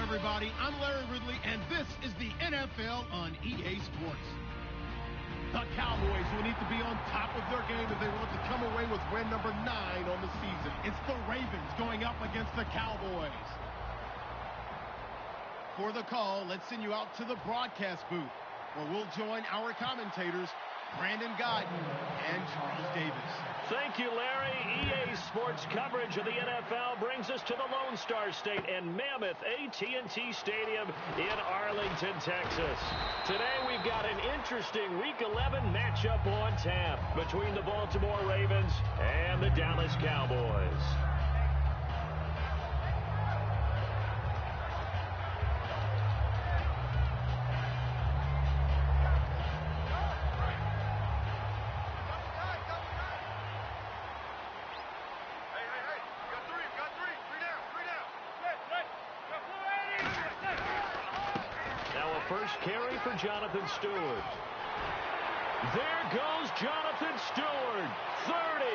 everybody. I'm Larry Ridley, and this is the NFL on EA Sports. The Cowboys will need to be on top of their game if they want to come away with win number 9 on the season. It's the Ravens going up against the Cowboys. For the call, let's send you out to the broadcast booth, where we'll join our commentators, Brandon Guyton and Charles Davis. Thank you, Larry. EA Sports coverage of the NFL brings us to the Lone Star State and Mammoth AT&T Stadium in Arlington, Texas. Today we've got an interesting Week 11 matchup on tap between the Baltimore Ravens and the Dallas Cowboys. First carry for Jonathan Stewart. There goes Jonathan Stewart. 30,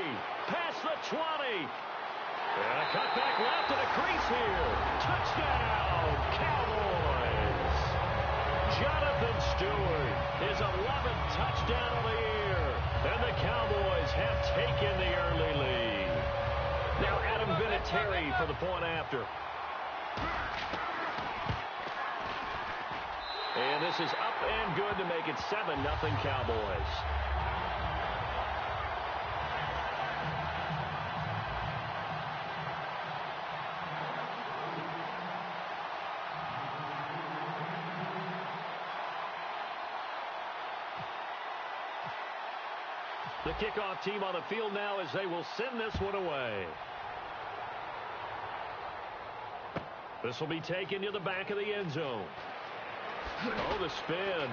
past the 20. And a cutback left and a crease here. Touchdown, Cowboys. Jonathan Stewart, his 11th touchdown of the year. And the Cowboys have taken the early lead. Now Adam Vinatieri for the point after. And this is up and good to make it 7-0 Cowboys. The kickoff team on the field now as they will send this one away. This will be taken to the back of the end zone. Oh, the spin.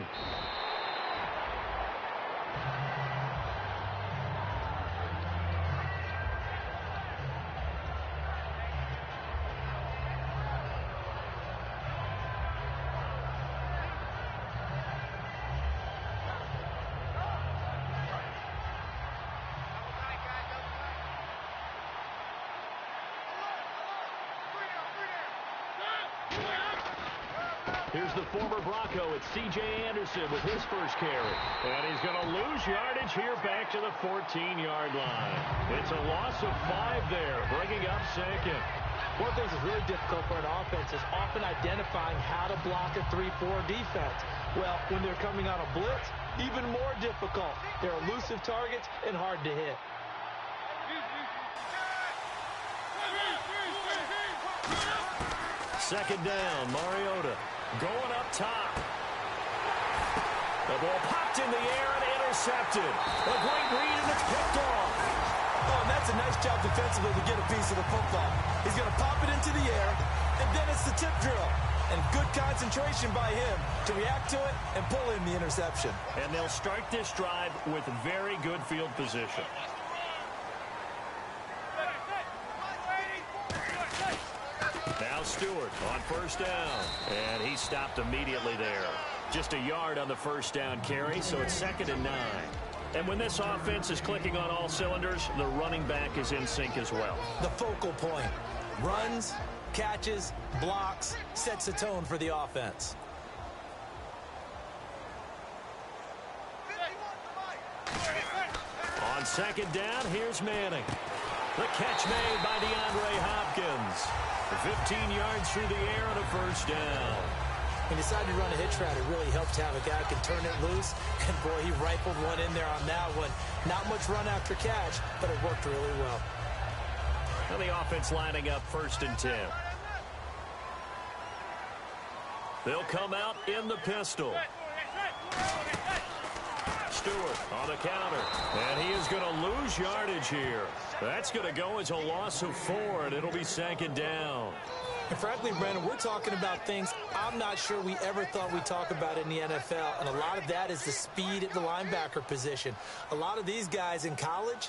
Here's the former Bronco. It's C.J. Anderson with his first carry. And he's going to lose yardage here back to the 14-yard line. It's a loss of 5 there, bringing up second. One thing that's really difficult for an offense is often identifying how to block a 3-4 defense. Well, when they're coming on a blitz, even more difficult. They're elusive targets and hard to hit. Second down, Mariota going up top. The ball popped in the air and intercepted. A great read and it's picked off. Oh, and that's a nice job defensively to get a piece of the football. He's going to pop it into the air, and then it's the tip drill. And good concentration by him to react to it and pull in the interception. And they'll start this drive with very good field position. Now Stewart on first down. And he stopped immediately there. Just a yard on the first down carry, so it's 2nd and 9. And when this offense is clicking on all cylinders, the running back is in sync as well. The focal point. Runs, catches, blocks, sets the tone for the offense. On second down, here's Manning. The catch made by DeAndre Hopkins. 15 yards through the air and a first down. He decided to run a hitch route. It really helped to have a guy who can turn it loose. And, boy, he rifled one in there on that one. Not much run after catch, but it worked really well. And the offense lining up 1st and 10. They'll come out in the pistol. Stewart on the counter. And he is going to lose yardage here. That's going to go as a loss of 4, and it'll be 2nd down. And frankly, Brandon, we're talking about things I'm not sure we ever thought we'd talk about in the NFL. And a lot of that is the speed at the linebacker position. A lot of these guys in college,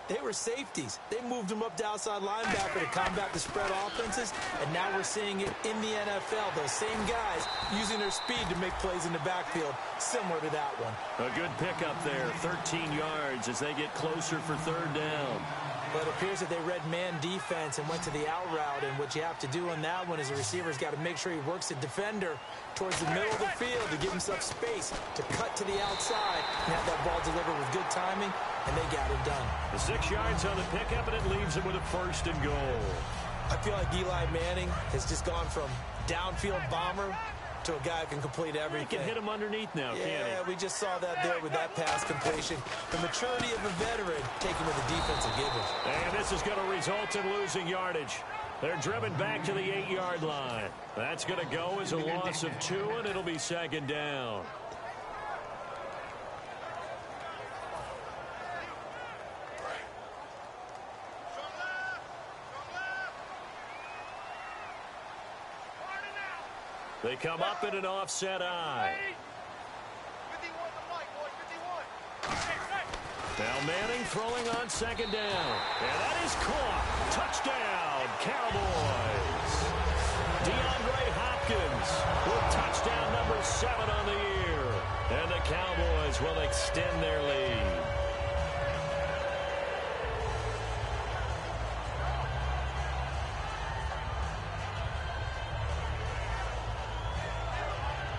they were safeties. They moved them up to outside linebacker to combat the spread offenses. And now we're seeing it in the NFL. Those same guys using their speed to make plays in the backfield, similar to that one. A good pickup there, 13 yards as they get closer for 3rd down. Well, it appears that they read man defense and went to the out route, and what you have to do on that one is the receiver's got to make sure he works the defender towards the middle of the field to give himself space to cut to the outside and have that ball delivered with good timing, and they got it done. The 6 yards on the pickup, and it leaves him with a 1st and goal. I feel like Eli Manning has just gone from downfield bomber to a guy who can complete everything. He can hit him underneath now, can't he? Yeah, we just saw that there with that pass completion. The maturity of a veteran taken with the defensive givens. And this is going to result in losing yardage. They're driven back to the 8-yard line. That's going to go as a loss of 2, and it'll be 2nd down. They come up in an offset eye. Now Manning throwing on 2nd down. And that is caught. Touchdown, Cowboys. DeAndre Hopkins with touchdown number 7 on the year. And the Cowboys will extend their lead.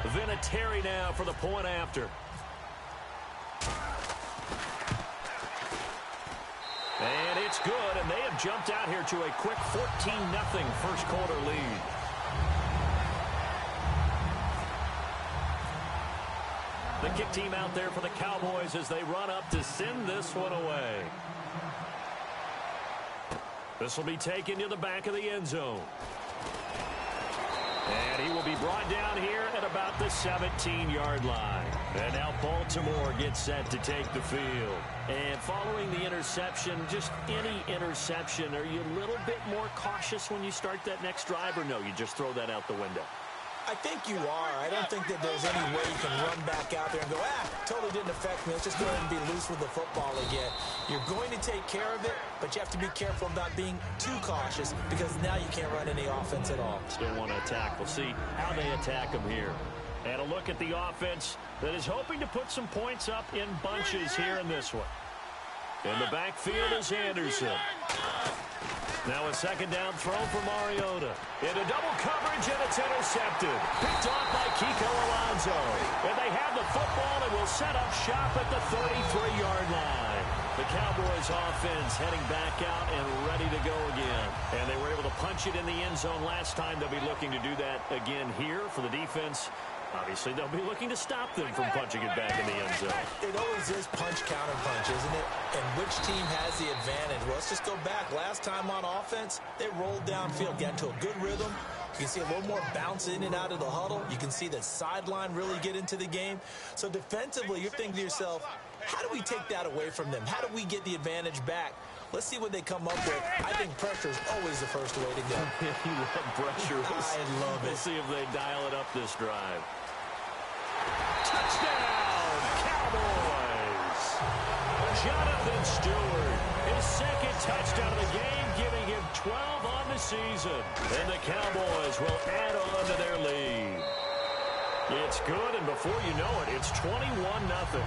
Vinatieri now for the point after. And it's good, and they have jumped out here to a quick 14-0 first quarter lead. The kick team out there for the Cowboys as they run up to send this one away. This will be taken to the back of the end zone. And he will be brought down here at about the 17-yard line. And now Baltimore gets set to take the field. And following the interception, just any interception, are you a little bit more cautious when you start that next drive, or no, you just throw that out the window? I think you are. I don't think that there's any way you can run back out there and go, totally didn't affect me. Let's just go ahead and be loose with the football again. You're going to take care of it, but you have to be careful about being too cautious because now you can't run any offense at all. Still want to attack. We'll see how they attack them here. And a look at the offense that is hoping to put some points up in bunches here in this one. In the backfield is Anderson. Now a 2nd down throw for Mariota. Into double coverage, and it's intercepted. Picked off by Kiko Alonso. And they have the football and will set up shop at the 33-yard line. The Cowboys offense heading back out and ready to go again. And they were able to punch it in the end zone last time. They'll be looking to do that again here for the defense. Obviously, they'll be looking to stop them from punching it back in the end zone. It always is punch, counter punch, isn't it? And which team has the advantage? Well, let's just go back. Last time on offense, they rolled downfield, got into a good rhythm. You can see a little more bounce in and out of the huddle. You can see the sideline really get into the game. So defensively, you're thinking to yourself, how do we take that away from them? How do we get the advantage back? Let's see what they come up with. I think pressure is always the first way to go. You love pressure. I love it. We'll see if they dial it up this drive. Touchdown, Cowboys! Jonathan Stewart, his 2nd touchdown of the game, giving him 12 on the season. And the Cowboys will add on to their lead. It's good, and before you know it, it's 21-0.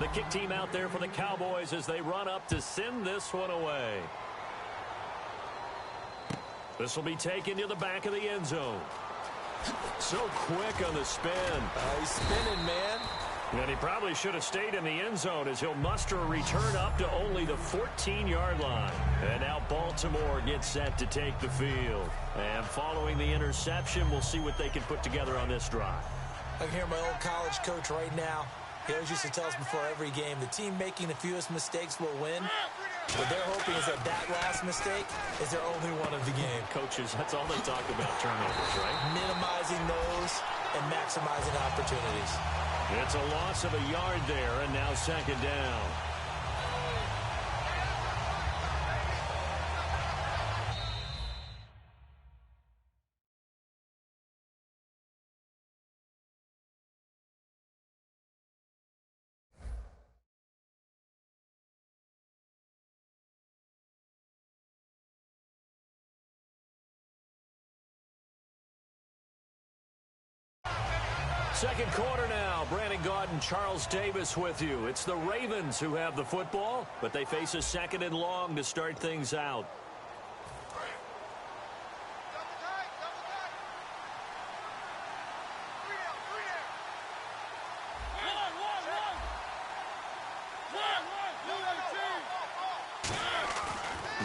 The kick team out there for the Cowboys as they run up to send this one away. This will be taken to the back of the end zone. So quick on the spin. He's spinning, man. And he probably should have stayed in the end zone as he'll muster a return up to only the 14-yard line. And now Baltimore gets set to take the field. And following the interception, we'll see what they can put together on this drive. I can hear my old college coach right now. He always used to tell us before every game, the team making the fewest mistakes will win. What they're hoping is that last mistake is their only one of the game. Coaches, that's all they talk about, turnovers, right? Minimizing those and maximizing opportunities. It's a loss of a yard there, and now 2nd down. Second quarter now. Brandon Gaudin, Charles Davis with you. It's the Ravens who have the football, but they face a second and long to start things out.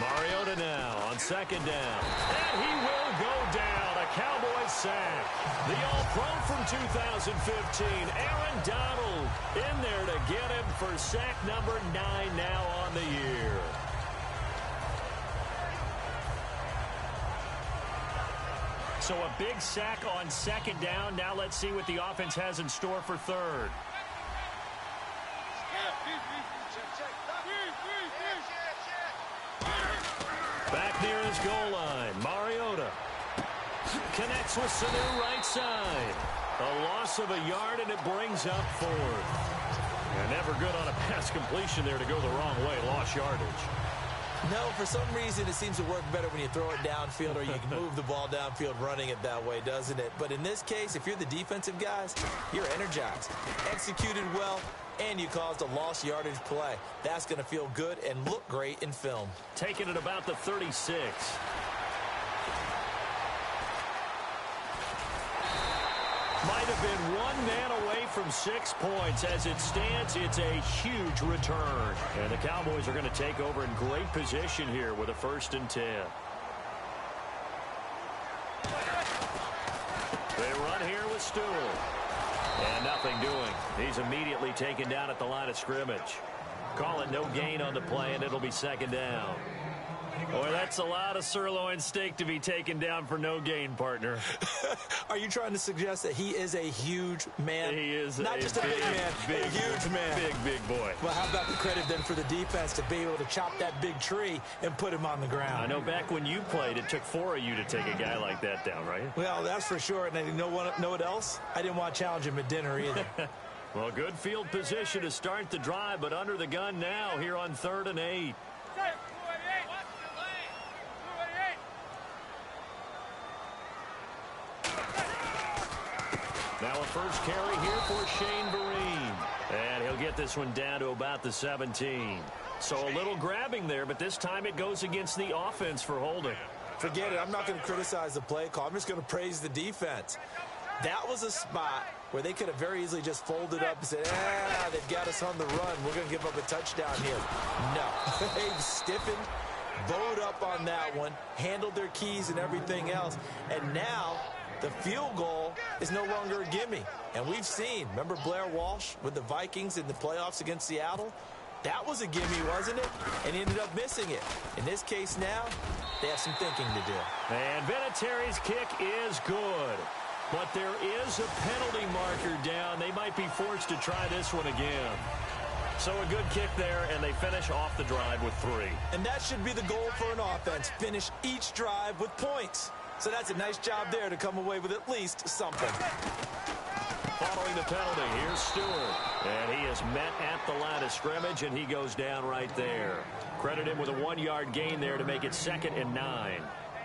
Mariota now on second down. And he will go down. A Cowboys sack. The All-Pro from 2015, Aaron Donald, in there to get him for sack number 9 now on the year. So a big sack on second down. Now let's see what the offense has in store for third. Back near his goal line, Mariota connects with Sanu right side. A loss of a yard, and it brings up fourth. And never good on a pass completion there to go the wrong way. Lost yardage. No, for some reason it seems to work better when you throw it downfield or you can move the ball downfield running it that way, doesn't it? But in this case, if you're the defensive guys, you're energized, executed well, and you caused a lost yardage play. That's going to feel good and look great in film. Taking it about the 36. Might have been one man away from 6 points. As it stands, it's a huge return. And the Cowboys are going to take over in great position here with a 1st and 10. They run here with Stewart. And nothing doing. He's immediately taken down at the line of scrimmage. Call it no gain on the play, and it'll be second down. Boy, that's a lot of sirloin steak to be taken down for no gain, partner. Are you trying to suggest that he is a huge man? He is not just a big man, a huge man. Big boy. Well, how about the credit then for the defense to be able to chop that big tree and put him on the ground? I know back when you played, it took 4 of you to take a guy like that down, right? Well, that's for sure. And you know what else? I didn't want to challenge him at dinner either. Well, good field position to start the drive, but under the gun now here on 3rd and 8. Now a first carry here for Shane Vereen. And he'll get this one down to about the 17. So a little grabbing there, but this time it goes against the offense for holding. Forget it. I'm not going to criticize the play call. I'm just going to praise the defense. That was a spot where they could have very easily just folded up and said, they've got us on the run. We're going to give up a touchdown here. No. They've stiffened, bowed up on that one, handled their keys and everything else. And now the field goal is no longer a gimme. And we've seen, remember Blair Walsh with the Vikings in the playoffs against Seattle? That was a gimme, wasn't it? And he ended up missing it. In this case now, they have some thinking to do. And Vinatieri's kick is good. But there is a penalty marker down. They might be forced to try this one again. So a good kick there, and they finish off the drive with 3. And that should be the goal for an offense. Finish each drive with points. So that's a nice job there to come away with at least something. Following the penalty, here's Stewart. And he is met at the line of scrimmage, and he goes down right there. Credit him with a 1-yard gain there to make it 2nd and 9.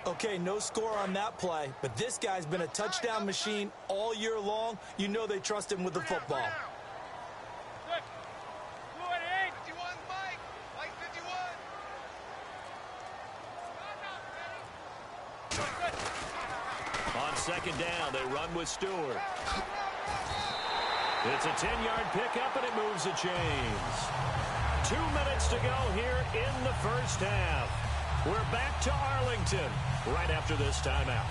Okay, no score on that play, but this guy's been a touchdown machine all year long. You know they trust him with the football. On second down, they run with Stewart. It's a 10-yard pickup, and it moves the chains. 2 minutes to go here in the first half. We're back to Arlington right after this timeout.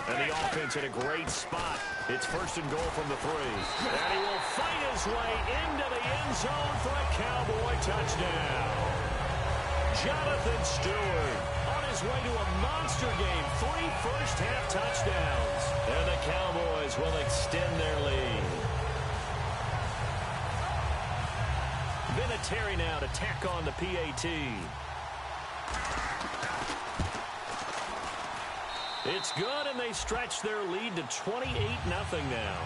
And the offense in a great spot. It's 1st and goal from the 3. And he will fight his way into the end zone for a Cowboy touchdown. Jonathan Stewart on his way to a monster game. 3 first-half touchdowns. And the Cowboys will extend their lead. Vinatieri now to tack on the PAT. It's good, and they stretch their lead to 28-0 now.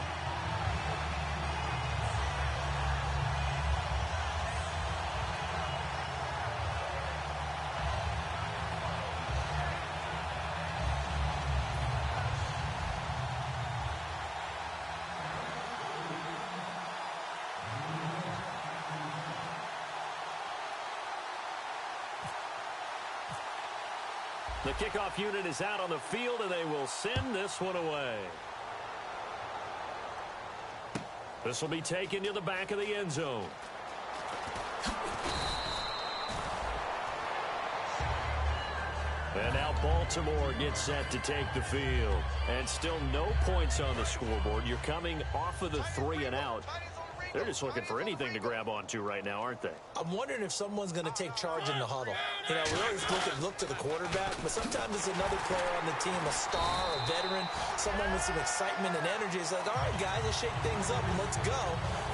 The kickoff unit is out on the field, and they will send this one away. This will be taken to the back of the end zone. And now Baltimore gets set to take the field. And still no points on the scoreboard. You're coming off of the 3 and out. They're just looking for anything to grab onto right now, aren't they? I'm wondering if someone's going to take charge in the huddle. You know, we always look to the quarterback, but sometimes it's another player on the team, a star, a veteran, someone with some excitement and energy. It's like, all right, guys, let's shake things up and let's go,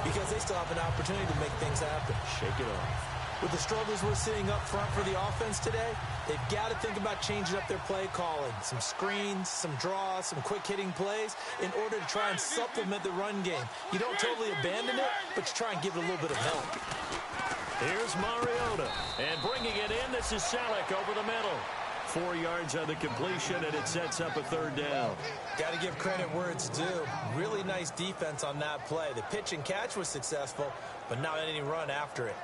because they still have an opportunity to make things happen. Shake it off. With the struggles we're seeing up front for the offense today, they've got to think about changing up their play calling. Some screens, some draws, some quick-hitting plays in order to try and supplement the run game. You don't totally abandon it, but you try and give it a little bit of help. Here's Mariota. And bringing it in, this is Selleck over the middle. 4 yards on the completion, and it sets up a 3rd down. Got to give credit where it's due. Really nice defense on that play. The pitch and catch was successful, but not any run after it.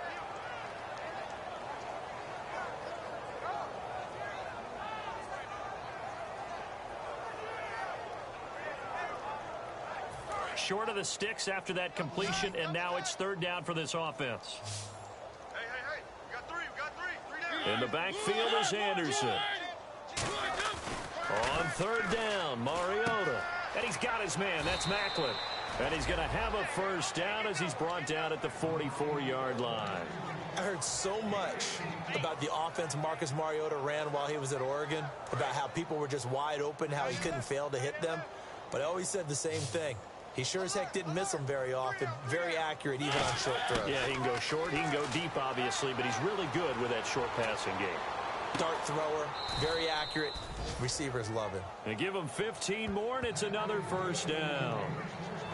Short of the sticks after that completion, and now it's 3rd down for this offense. Hey, we got three down. In the backfield is Anderson. On 3rd down, Mariota. And he's got his man, that's Macklin. And he's going to have a 1st down as he's brought down at the 44-yard line. I heard so much about the offense Marcus Mariota ran while he was at Oregon, about how people were just wide open, how he couldn't fail to hit them. But I always said the same thing. He sure as heck didn't miss them very often. Very accurate, even on short throws. Yeah, he can go short. He can go deep, obviously, but he's really good with that short passing game. Dart thrower, very accurate. Receivers love him. And give him 15 more, and it's another 1st down.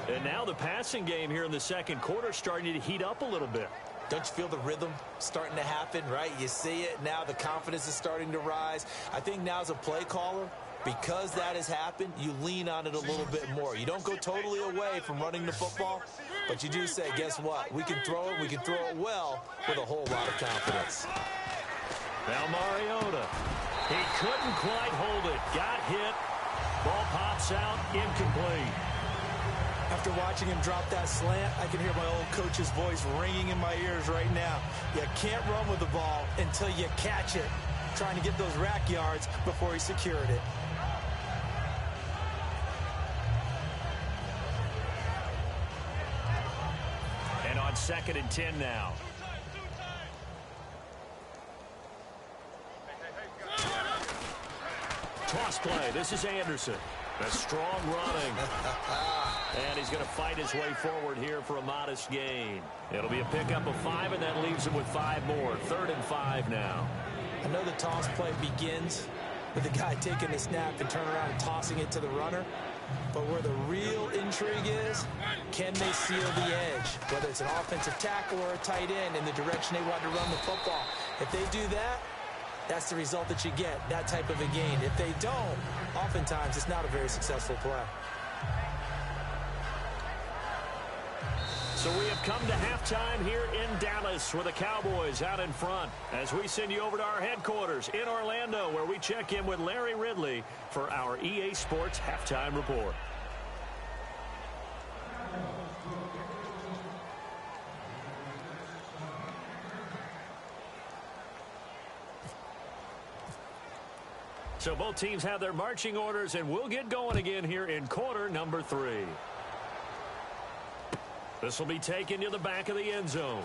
And now the passing game here in the 2nd quarter starting to heat up a little bit. Don't you feel the rhythm starting to happen, right? You see it. Now the confidence is starting to rise. I think now as a play caller, because that has happened, you lean on it a little bit more. You don't go totally away from running the football, but you do say, guess what? We can throw it. We can throw it well with a whole lot of confidence. Now Mariota. He couldn't quite hold it. Got hit. Ball pops out. Incomplete. After watching him drop that slant, I can hear my old coach's voice ringing in my ears right now. You can't run with the ball until you catch it. Trying to get those rack yards before he secured it. And on 2nd and 10 now. Toss play. This is Anderson. A strong running. And he's going to fight his way forward here for a modest gain. It'll be a pickup of 5, and that leaves him with 5 more. 3rd and 5 now. I know the toss play begins with the guy taking the snap and turning around and tossing it to the runner. But where the real intrigue is, can they seal the edge? Whether it's an offensive tackle or a tight end in the direction they want to run the football. If they do that, that's the result that you get, that type of a gain. If they don't, oftentimes it's not a very successful play. So we have come to halftime here in Dallas with the Cowboys out in front as we send you over to our headquarters in Orlando, where we check in with Larry Ridley for our EA Sports Halftime Report. So both teams have their marching orders, and we'll get going again here in quarter number 3. This will be taken to the back of the end zone.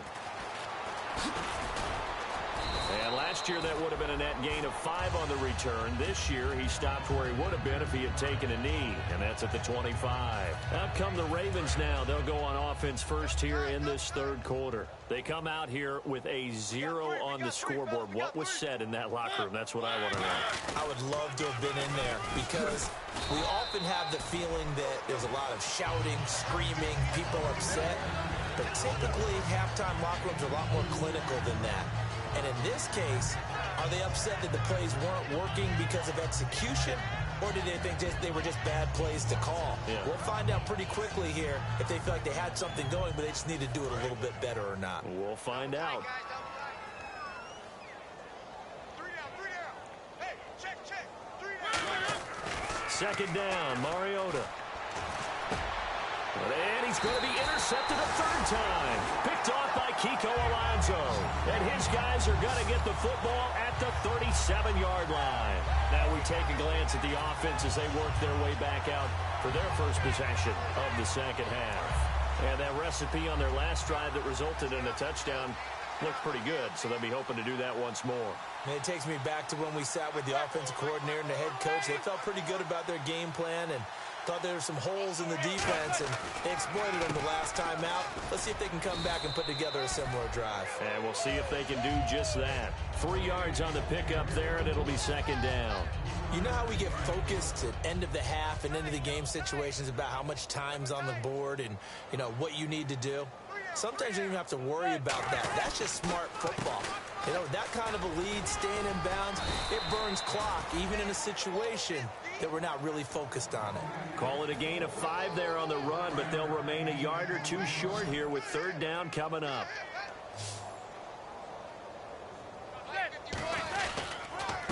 And last year that would have been a net gain of 5 on the return. This year he stopped where he would have been if he had taken a knee, and that's at the 25. Out come the Ravens now. They'll go on offense first here in this 3rd quarter. They come out here with a 0 on the scoreboard. What was said in that locker room? That's what I want to know. I would love to have been in there, because we often have the feeling that there's a lot of shouting, screaming, people upset. But typically, halftime locker rooms are a lot more clinical than that. And in this case, are they upset that the plays weren't working because of execution? Or did they think they were just bad plays to call? Yeah. We'll find out pretty quickly here if they feel like they had something going, but they just need to do it a little bit better or not. We'll find out. Three down. Hey, check. Second down, Mariota. And he's going to be intercepted a third time. Picked off by Kiko Alonso. And his guys are going to get the football at the 37-yard line. Now we take a glance at the offense as they work their way back out for their first possession of the second half. And that recipe on their last drive that resulted in a touchdown looked pretty good, so they'll be hoping to do that once more. It takes me back to when we sat with the offensive coordinator and the head coach. They felt pretty good about their game plan and thought there were some holes in the defense, and they exploited them the last time out. Let's see if they can come back and put together a similar drive. And we'll see if they can do just that. 3 yards on the pickup there, and it'll be second down. You know how we get focused at end of the half and end of the game situations about how much time's on the board and, you know, what you need to do? Sometimes you don't even have to worry about that. That's just smart football. You know, that kind of a lead, staying in bounds, it burns clock, even in a situation that we're not really focused on it. Call it a gain of 5 there on the run, but they'll remain a yard or two short here with third down coming up.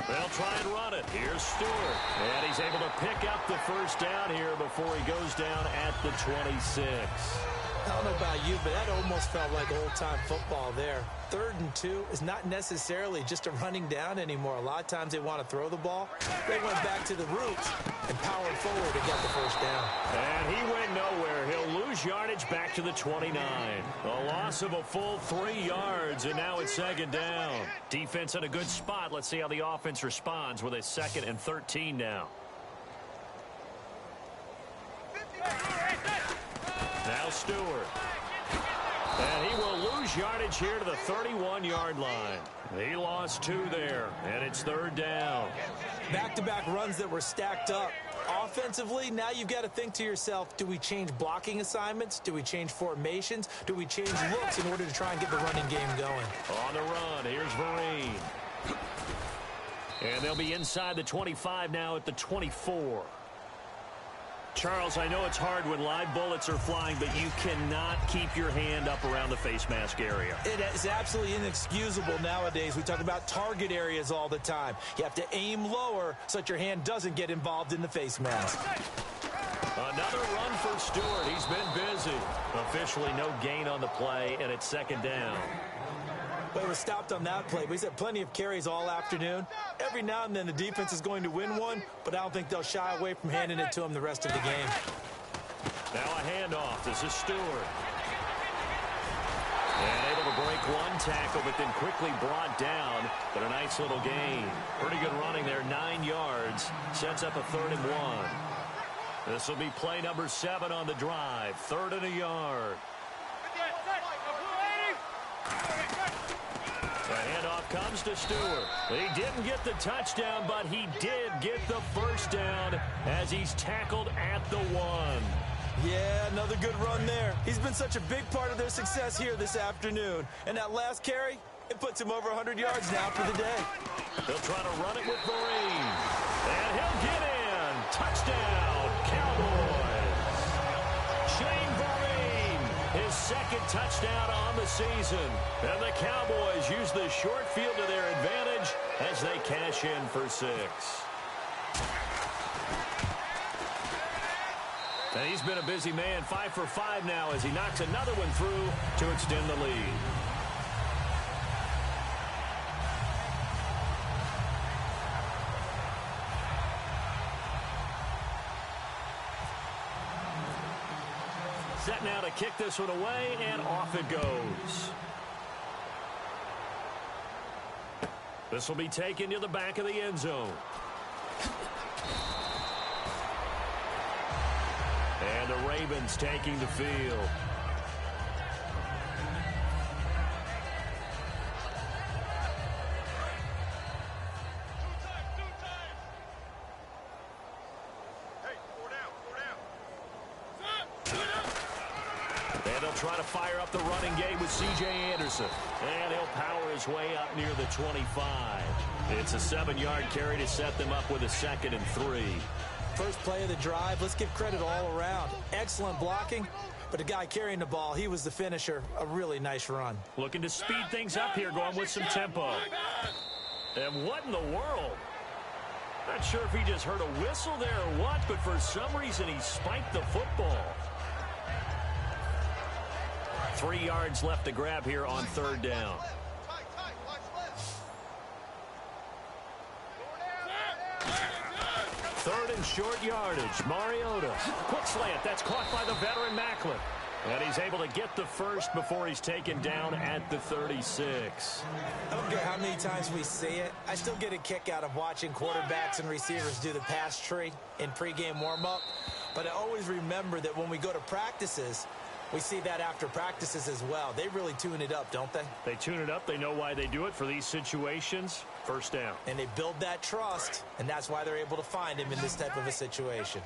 They'll try and run it. Here's Stewart. And he's able to pick up the first down here before he goes down at the 26. I don't know about you, but that almost felt like old-time football there. 3rd and 2 is not necessarily just a running down anymore. A lot of times they want to throw the ball. They went back to the roots and powered forward to get the first down. And he went nowhere. He'll lose yardage back to the 29. A loss of a full 3 yards, and now it's second down. Defense in a good spot. Let's see how the offense responds with a 2nd and 13 now. Now Stewart. And he will lose yardage here to the 31-yard line. He lost 2 there, and it's third down. Back-to-back runs that were stacked up. Offensively, now you've got to think to yourself, do we change blocking assignments? Do we change formations? Do we change looks in order to try and get the running game going? On the run, here's Vereen. And they'll be inside the 25 now at the 24. Charles, I know it's hard when live bullets are flying, but you cannot keep your hand up around the face mask area. It is absolutely inexcusable nowadays. We talk about target areas all the time. You have to aim lower so that your hand doesn't get involved in the face mask. Another run for Stewart. He's been busy. Officially no gain on the play, and it's second down. Well, he was stopped on that play, but he's had plenty of carries all afternoon. Every now and then the defense is going to win one, but I don't think they'll shy away from handing it to him the rest of the game. Now a handoff. This is Stewart. And able to break one tackle, but then quickly brought down. But a nice little gain. Pretty good running there, 9 yards. Sets up a 3rd and 1. This will be play number 7 on the drive. 3rd and a yard. The handoff comes to Stewart. He didn't get the touchdown, but he did get the first down as he's tackled at the 1. Yeah, another good run there. He's been such a big part of their success here this afternoon. And that last carry, it puts him over 100 yards now for the day. They'll try to run it with Vereen. And he'll get in. Touchdown, Cowboys. Shane Vereen, his 2nd touchdown on the season. And the Cowboys use the short field to their advantage as they cash in for 6. And he's been a busy man, 5 for 5 now as he knocks another one through to extend the lead. Set now to kick this one away, and off it goes. This will be taken to the back of the end zone. And the Ravens taking the field. And they'll try to fire up the running game with C.J. Anderson. And he'll power his way up near the 25. It's a 7-yard carry to set them up with a 2nd and 3. First play of the drive, let's give credit all around. Excellent blocking, but the guy carrying the ball, he was the finisher. A really nice run. Looking to speed things up here, going with some tempo. And what in the world? Not sure if he just heard a whistle there or what, but for some reason he spiked the football. 3 yards left to grab here on third down. Third and short yardage. Mariota. Quick slant. That's caught by the veteran Macklin. And he's able to get the first before he's taken down at the 36. I don't care how many times we see it. I still get a kick out of watching quarterbacks and receivers do the pass tree in pregame warm-up. But I always remember that when we go to practices, we see that after practices as well. They really tune it up, don't they? They tune it up. They know why they do it for these situations. First down. And they build that trust, and that's why they're able to find him in this type of a situation.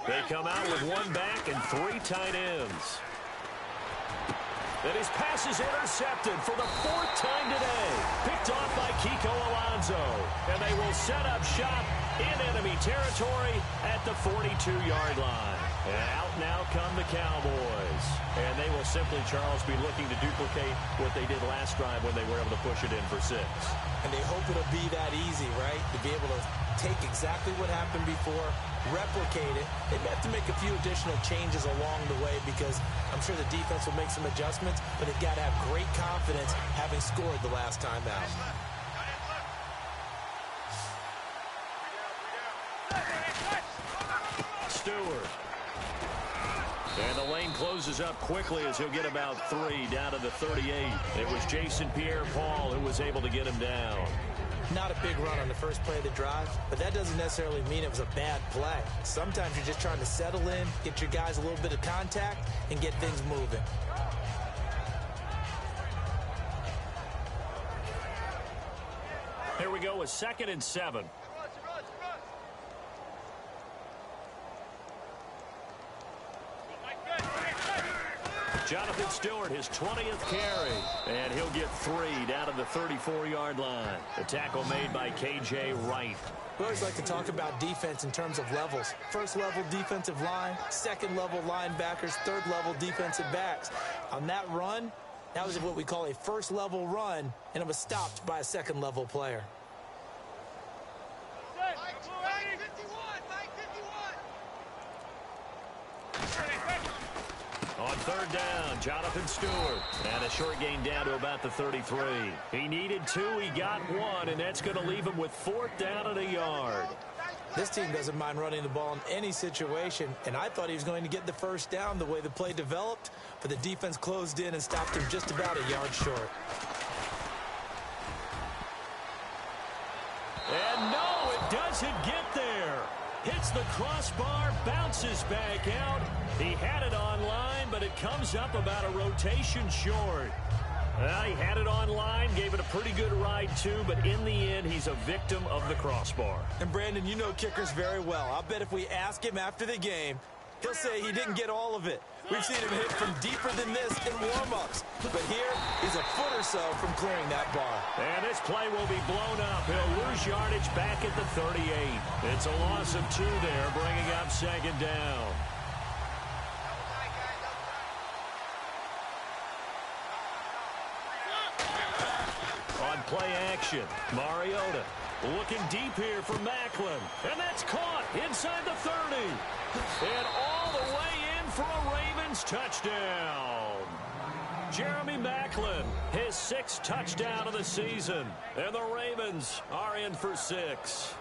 They come out with 1 back and 3 tight ends. And his pass is intercepted for the 4th time today. Picked off by Kiko Alonso. And they will set up shop in enemy territory at the 42-yard line. And out now come the Cowboys. And they will simply, Charles, be looking to duplicate what they did last drive when they were able to push it in for 6. And they hope it'll be that easy, right? To be able to take exactly what happened before, replicate it. They may have to make a few additional changes along the way because I'm sure the defense will make some adjustments, but they've got to have great confidence having scored the last time out. Stewart. And the lane closes up quickly as he'll get about 3 down to the 38. It was Jason Pierre-Paul who was able to get him down. Not a big run on the first play of the drive, but that doesn't necessarily mean it was a bad play. Sometimes you're just trying to settle in, get your guys a little bit of contact, and get things moving. Here we go with 2nd and 7. Jonathan Stewart, his 20th carry. And he'll get 3 down to the 34-yard line. The tackle made by K.J. Wright. We always like to talk about defense in terms of levels. First level defensive line, second level linebackers, third level defensive backs. On that run, that was what we call a first level run, and it was stopped by a second level player. On third down, Jonathan Stewart. And a short gain down to about the 33. He needed 2, he got 1, and that's going to leave him with 4th down and a yard. This team doesn't mind running the ball in any situation, and I thought he was going to get the first down the way the play developed, but the defense closed in and stopped him just about a yard short. And no, it doesn't get there. Hits the crossbar, bounces back out. He had it online, but it comes up about a rotation short. He had it online, gave it a pretty good ride too, but in the end, he's a victim of the crossbar. And Brandon, you know kickers very well. I'll bet if we ask him after the game, he'll say he didn't get all of it. We've seen him hit from deeper than this in warm-ups. But here, he's a foot or so from clearing that bar. And this play will be blown up. He'll lose yardage back at the 38. It's a loss of 2 there, bringing up 2nd down. On play action, Mariota looking deep here for Macklin. And that's caught inside the 30. And all the way in for a Ravens touchdown. Jeremy Macklin, his 6th touchdown of the season. And the Ravens are in for 6.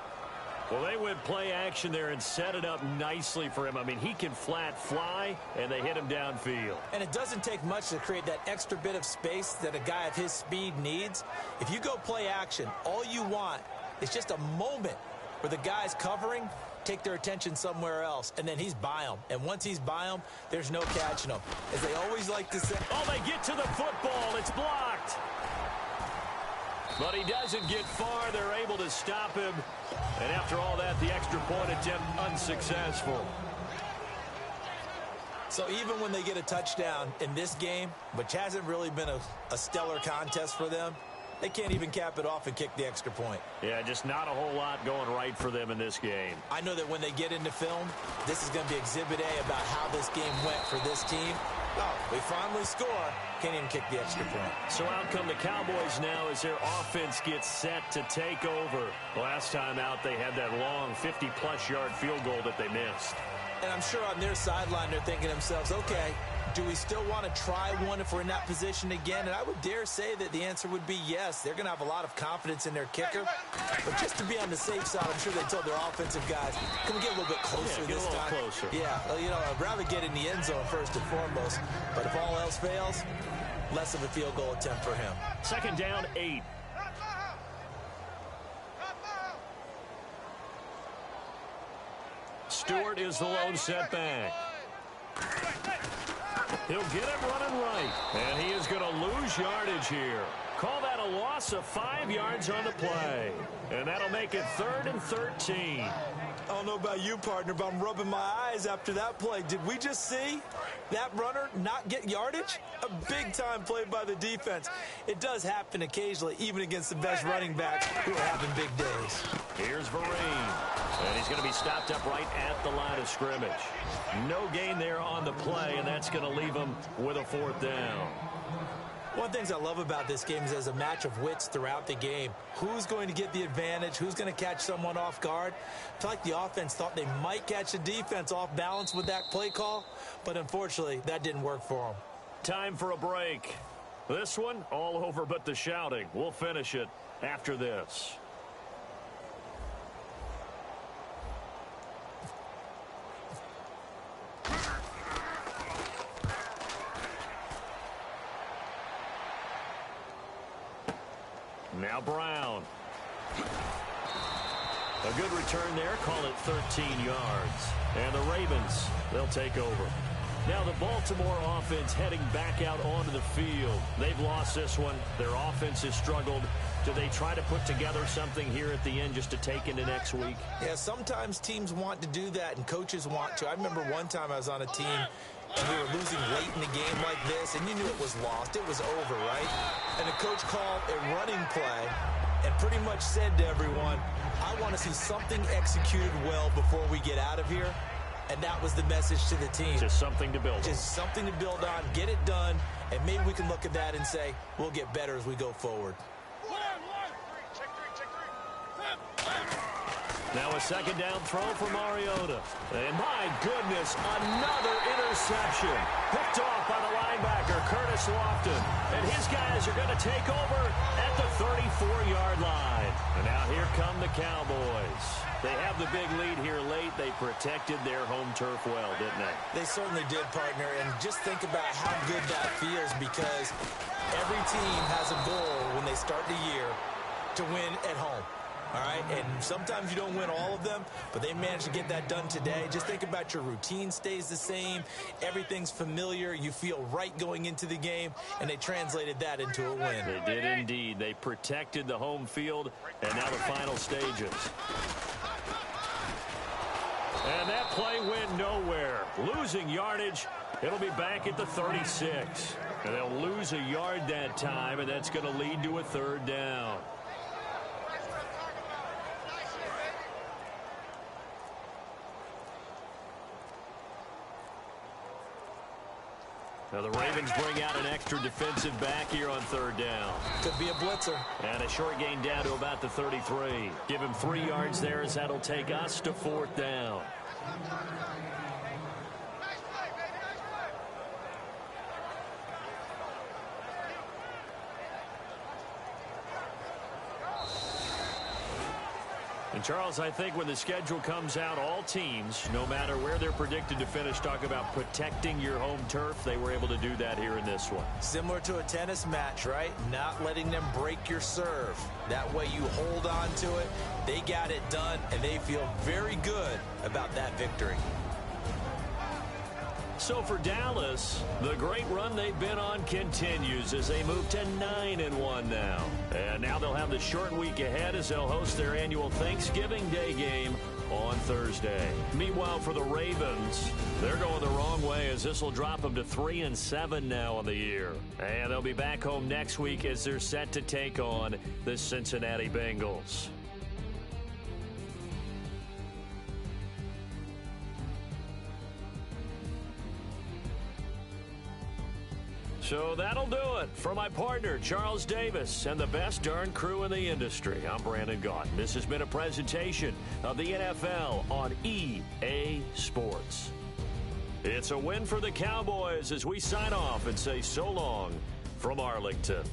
Well, they went play action there and set it up nicely for him. I mean, he can flat fly, and they hit him downfield. And it doesn't take much to create that extra bit of space that a guy of his speed needs. If you go play action, all you want is just a moment where the guys covering take their attention somewhere else, and then he's by them. And once he's by them, there's no catching him. As they always like to say, oh, they get to the football. It's blocked. But he doesn't get far. They're able to stop him. And after all that, the extra point attempt unsuccessful. So even when they get a touchdown in this game, which hasn't really been a stellar contest for them, they can't even cap it off and kick the extra point. Yeah, just not a whole lot going right for them in this game. I know that when they get into film, this is going to be Exhibit A about how this game went for this team. Oh, we finally score. Can't even kick the extra point. So out come the Cowboys now as their offense gets set to take over. Last time out, they had that long 50-plus yard field goal that they missed. And I'm sure on their sideline they're thinking to themselves, okay, do we still want to try one if we're in that position again? And I would dare say that the answer would be yes. They're going to have a lot of confidence in their kicker. But just to be on the safe side, I'm sure they told their offensive guys, can we get a little bit closer this time? Closer. Yeah, well, you know, I'd rather get in the end zone first and foremost. But if all else fails, less of a field goal attempt for him. Second down, 8. Stewart is the lone setback. He'll get it running right. And he is going to lose yardage here. Call that a loss of 5 yards on the play. And that'll make it 3rd and 13. I don't know about you, partner, but I'm rubbing my eyes after that play. Did we just see that runner not get yardage? A big-time play by the defense. It does happen occasionally, even against the best running backs who are having big days. Here's Vereen. And he's going to be stopped up right at the line of scrimmage. No gain there on the play, and that's going to leave him with a 4th down. One of the things I love about this game is there's a match of wits throughout the game. Who's going to get the advantage? Who's going to catch someone off guard? I feel like the offense thought they might catch the defense off balance with that play call, but unfortunately, that didn't work for them. Time for a break. This one, all over but the shouting. We'll finish it after this. Now Brown. A good return there. Call it 13 yards. And the Ravens, they'll take over. Now the Baltimore offense heading back out onto the field. They've lost this one. Their offense has struggled. Do they try to put together something here at the end just to take into next week? Yeah, sometimes teams want to do that and coaches want to. I remember one time I was on a team and we were losing late in the game like this, and you knew it was lost. It was over, right? And the coach called a running play and pretty much said to everyone, I want to see something executed well before we get out of here. And that was the message to the team. Just something to build on. Just something to build on, get it done, and maybe we can look at that and say, we'll get better as we go forward. Now a second down throw for Mariota. And my goodness, another interception. Picked off by the linebacker, Curtis Lofton. And his guys are going to take over at the 34-yard line. And now here come the Cowboys. They have the big lead here late. They protected their home turf well, didn't they? They certainly did, partner. And just think about how good that feels, because every team has a goal when they start the year to win at home. All right, and sometimes you don't win all of them, but they managed to get that done today. Just think about your routine stays the same. Everything's familiar. You feel right going into the game, and they translated that into a win. They did indeed. They protected the home field, and now the final stages. And that play went nowhere. Losing yardage, it'll be back at the 36. And they'll lose a yard that time, and that's going to lead to a 3rd down. Now the Ravens bring out an extra defensive back here on 3rd down. Could be a blitzer. And a short gain down to about the 33. Give him 3 yards there as that'll take us to 4th down. And Charles, I think when the schedule comes out, all teams, no matter where they're predicted to finish, talk about protecting your home turf. They were able to do that here in this one. Similar to a tennis match, right? Not letting them break your serve. That way you hold on to it. They got it done, and they feel very good about that victory. So for Dallas, the great run they've been on continues as they move to 9-1 now. And now they'll have the short week ahead as they'll host their annual Thanksgiving Day game on Thursday. Meanwhile, for the Ravens, they're going the wrong way as this will drop them to 3-7 now on the year. And they'll be back home next week as they're set to take on the Cincinnati Bengals. So that'll do it. For my partner, Charles Davis, and the best darn crew in the industry, I'm Brandon Gaudin. This has been a presentation of the NFL on EA Sports. It's a win for the Cowboys as we sign off and say so long from Arlington.